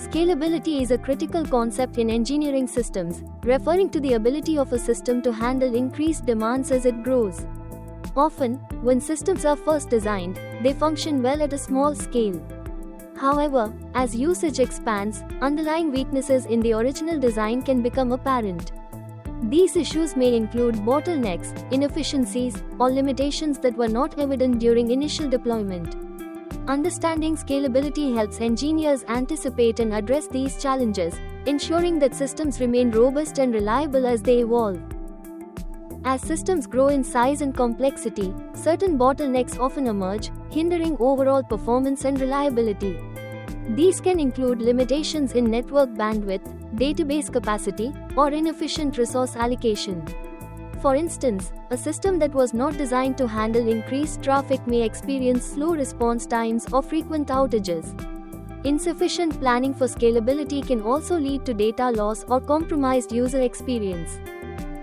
Scalability is a critical concept in engineering systems, referring to the ability of a system to handle increased demands as it grows. Often, when systems are first designed, they function well at a small scale. However, as usage expands, underlying weaknesses in the original design can become apparent. These issues may include bottlenecks, inefficiencies, or limitations that were not evident during initial deployment. Understanding scalability helps engineers anticipate and address these challenges, ensuring that systems remain robust and reliable as they evolve. As systems grow in size and complexity, certain bottlenecks often emerge, hindering overall performance and reliability. These can include limitations in network bandwidth, database capacity, or inefficient resource allocation. For instance, a system that was not designed to handle increased traffic may experience slow response times or frequent outages. Insufficient planning for scalability can also lead to data loss or compromised user experience.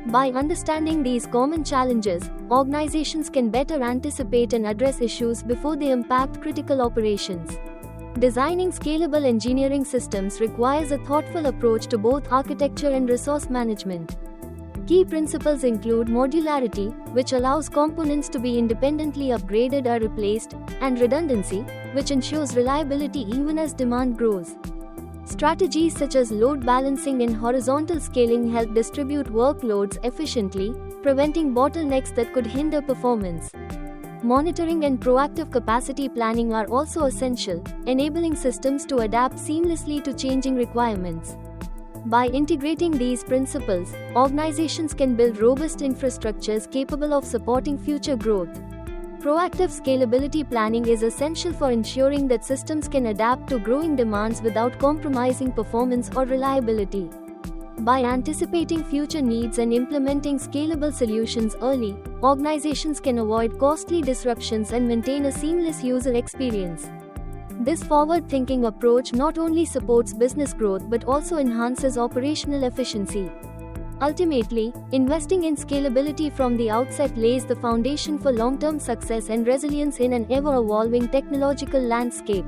By understanding these common challenges, organizations can better anticipate and address issues before they impact critical operations. Designing scalable engineering systems requires a thoughtful approach to both architecture and resource management. Key principles include modularity, which allows components to be independently upgraded or replaced, and redundancy, which ensures reliability even as demand grows. Strategies such as load balancing and horizontal scaling help distribute workloads efficiently, preventing bottlenecks that could hinder performance. Monitoring and proactive capacity planning are also essential, enabling systems to adapt seamlessly to changing requirements. By integrating these principles, organizations can build robust infrastructures capable of supporting future growth. Proactive scalability planning is essential for ensuring that systems can adapt to growing demands without compromising performance or reliability. By anticipating future needs and implementing scalable solutions early, organizations can avoid costly disruptions and maintain a seamless user experience. This forward-thinking approach not only supports business growth but also enhances operational efficiency. Ultimately, investing in scalability from the outset lays the foundation for long-term success and resilience in an ever-evolving technological landscape.